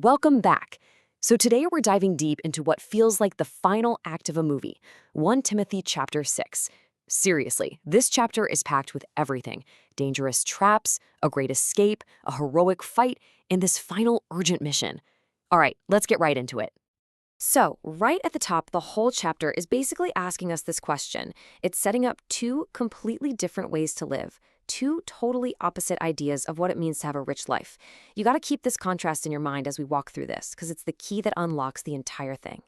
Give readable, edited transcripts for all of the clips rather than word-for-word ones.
Welcome back. So today we're diving deep into what feels like the final act of a movie, 1 Timothy chapter 6. Seriously, this chapter is packed with everything: dangerous traps, a great escape, a heroic fight, and this final urgent mission. All right, let's get right into it. So, right at the top, the whole chapter is basically asking us this question. It's setting up two completely different ways to live, two totally opposite ideas of what it means to have a rich life. You got to keep this contrast in your mind as we walk through this, because it's the key that unlocks the entire thing.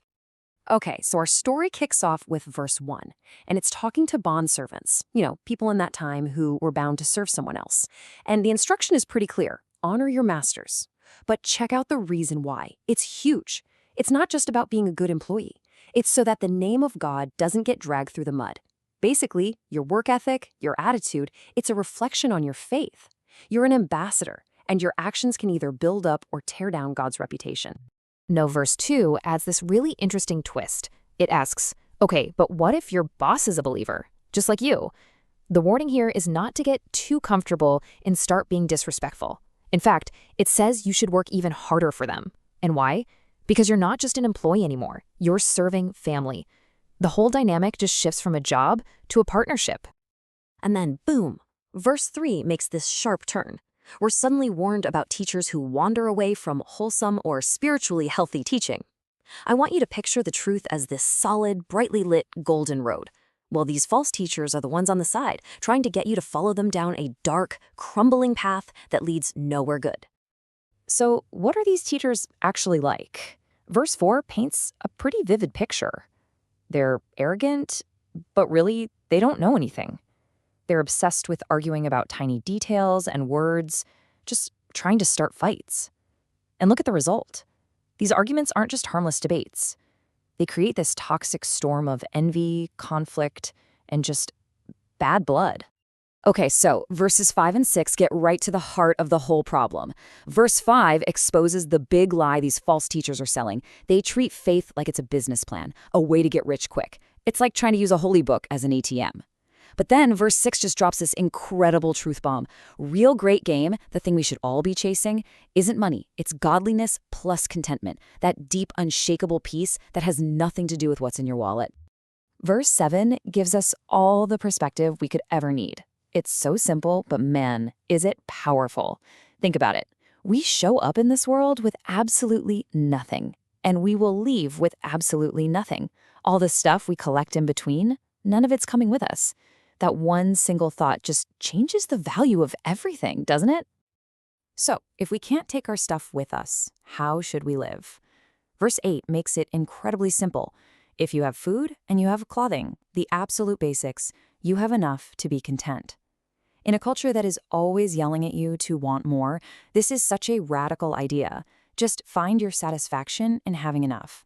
Okay, so our story kicks off with verse 1, and it's talking to bondservants, people in that time who were bound to serve someone else. And the instruction is pretty clear: honor your masters. But check out the reason why. It's huge. It's not just about being a good employee. It's so that the name of God doesn't get dragged through the mud. Basically, your work ethic, your attitude, it's a reflection on your faith. You're an ambassador, and your actions can either build up or tear down God's reputation. No, verse 2 adds this really interesting twist. It asks, okay, but what if your boss is a believer, just like you? The warning here is not to get too comfortable and start being disrespectful. In fact, it says you should work even harder for them. And why? Because you're not just an employee anymore. You're serving family. The whole dynamic just shifts from a job to a partnership. And then, boom, verse 3 makes this sharp turn. We're suddenly warned about teachers who wander away from wholesome or spiritually healthy teaching. I want you to picture the truth as this solid, brightly lit golden road. Well, these false teachers are the ones on the side, trying to get you to follow them down a dark, crumbling path that leads nowhere good. So, what are these teachers actually like? Verse 4 paints a pretty vivid picture. They're arrogant, but really, they don't know anything. They're obsessed with arguing about tiny details and words, just trying to start fights. And look at the result. These arguments aren't just harmless debates. They create this toxic storm of envy, conflict, and just bad blood. Okay, so verses 5 and 6 get right to the heart of the whole problem. Verse 5 exposes the big lie these false teachers are selling. They treat faith like it's a business plan, a way to get rich quick. It's like trying to use a holy book as an ATM. But then verse 6 just drops this incredible truth bomb. Real great game, the thing we should all be chasing, isn't money. It's godliness plus contentment, that deep, unshakable peace that has nothing to do with what's in your wallet. Verse 7 gives us all the perspective we could ever need. It's so simple, but man, is it powerful. Think about it. We show up in this world with absolutely nothing, and we will leave with absolutely nothing. All the stuff we collect in between, none of it's coming with us. That one single thought just changes the value of everything, doesn't it? So, if we can't take our stuff with us, how should we live? Verse 8 makes it incredibly simple. If you have food and you have clothing, the absolute basics, you have enough to be content. In a culture that is always yelling at you to want more, this is such a radical idea. Just find your satisfaction in having enough.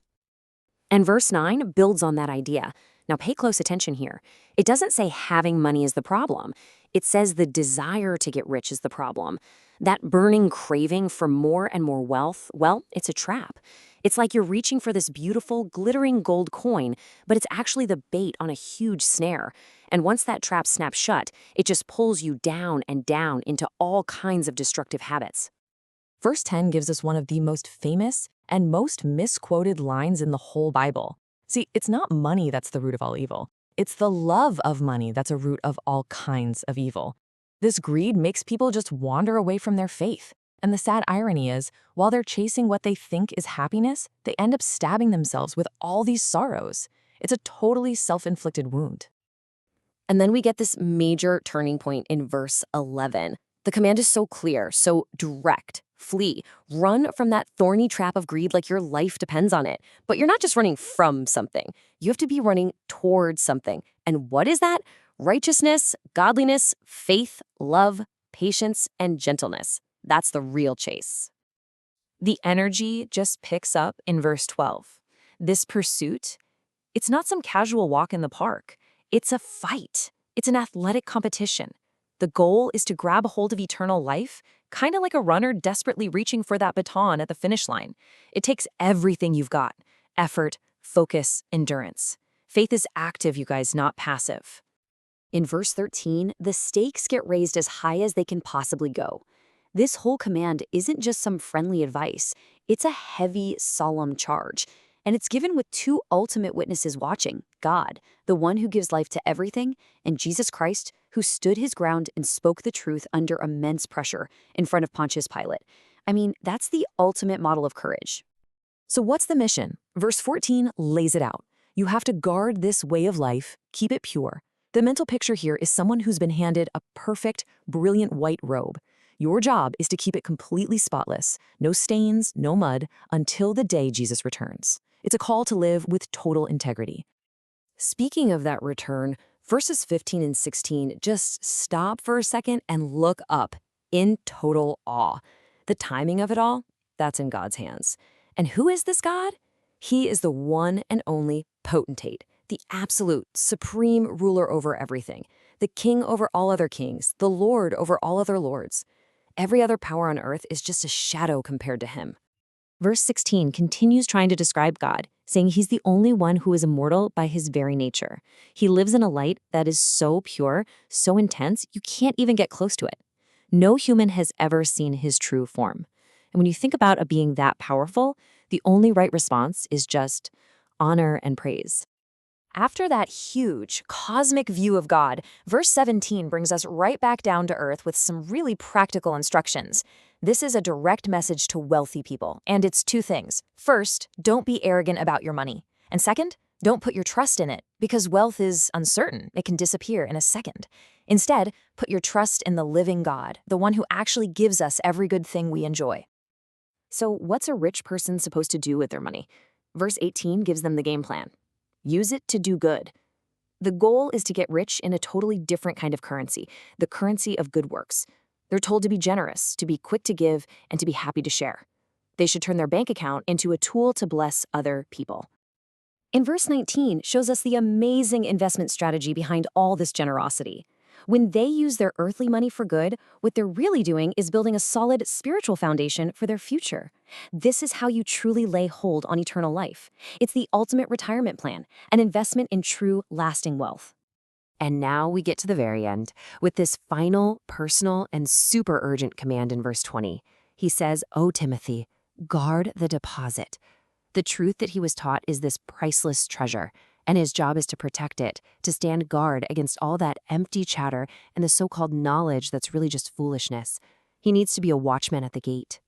And verse 9 builds on that idea. Now pay close attention here. It doesn't say having money is the problem. It says the desire to get rich is the problem. That burning craving for more and more wealth, well, it's a trap. It's like you're reaching for this beautiful, glittering gold coin, but it's actually the bait on a huge snare. And once that trap snaps shut, it just pulls you down and down into all kinds of destructive habits. Verse 10 gives us one of the most famous and most misquoted lines in the whole Bible. See, it's not money that's the root of all evil. It's the love of money that's a root of all kinds of evil. This greed makes people just wander away from their faith. And the sad irony is, while they're chasing what they think is happiness, they end up stabbing themselves with all these sorrows. It's a totally self-inflicted wound. And then we get this major turning point in verse 11. The command is so clear, so direct. Flee. Run from that thorny trap of greed like your life depends on it. But you're not just running from something. You have to be running towards something. And what is that? Righteousness, godliness, faith, love, patience, and gentleness. That's the real chase. The energy just picks up in verse 12. This pursuit, it's not some casual walk in the park. It's a fight. It's an athletic competition. The goal is to grab a hold of eternal life, kind of like a runner desperately reaching for that baton at the finish line. It takes everything you've got: effort, focus, endurance. Faith is active, you guys, not passive. In verse 13, the stakes get raised as high as they can possibly go. This whole command isn't just some friendly advice. It's a heavy, solemn charge, and it's given with two ultimate witnesses watching: God, the one who gives life to everything, and Jesus Christ, who stood his ground and spoke the truth under immense pressure in front of Pontius Pilate. I mean, that's the ultimate model of courage. So what's the mission? Verse 14 lays it out. You have to guard this way of life, keep it pure. The mental picture here is someone who's been handed a perfect, brilliant white robe. Your job is to keep it completely spotless, no stains, no mud, until the day Jesus returns. It's a call to live with total integrity. Speaking of that return, verses 15 and 16, just stop for a second and look up in total awe. The timing of it all, that's in God's hands. And who is this God? He is the one and only potentate, the absolute, supreme ruler over everything, the king over all other kings, the Lord over all other lords. Every other power on earth is just a shadow compared to him. Verse 16 continues trying to describe God, saying he's the only one who is immortal by his very nature. He lives in a light that is so pure, so intense, you can't even get close to it. No human has ever seen his true form. And when you think about a being that powerful, the only right response is just honor and praise. After that huge, cosmic view of God, verse 17 brings us right back down to earth with some really practical instructions. This is a direct message to wealthy people, and it's two things. First, don't be arrogant about your money. And second, don't put your trust in it, because wealth is uncertain. It can disappear in a second. Instead, put your trust in the living God, the one who actually gives us every good thing we enjoy. So what's a rich person supposed to do with their money? Verse 18 gives them the game plan. Use it to do good. The goal is to get rich in a totally different kind of currency, the currency of good works. They're told to be generous, to be quick to give, and to be happy to share. They should turn their bank account into a tool to bless other people. In verse 19 shows us the amazing investment strategy behind all this generosity. When they use their earthly money for good, what they're really doing is building a solid spiritual foundation for their future. This is how you truly lay hold on eternal life. It's the ultimate retirement plan, an investment in true, lasting wealth. And now we get to the very end, with this final, personal, and super urgent command in verse 20. He says, "O Timothy, guard the deposit." The truth that he was taught is this priceless treasure, and his job is to protect it, to stand guard against all that empty chatter and the so-called knowledge that's really just foolishness. He needs to be a watchman at the gate.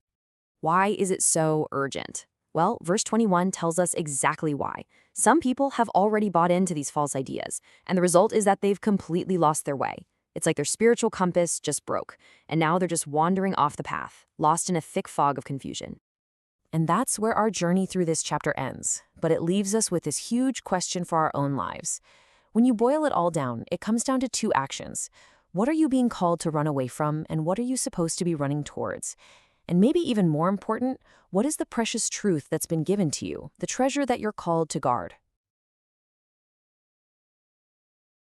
Why is it so urgent? Well, verse 21 tells us exactly why. Some people have already bought into these false ideas, and the result is that they've completely lost their way. It's like their spiritual compass just broke, and now they're just wandering off the path, lost in a thick fog of confusion. And that's where our journey through this chapter ends, but it leaves us with this huge question for our own lives. When you boil it all down, it comes down to two actions. What are you being called to run away from, and what are you supposed to be running towards? And maybe even more important, what is the precious truth that's been given to you, the treasure that you're called to guard?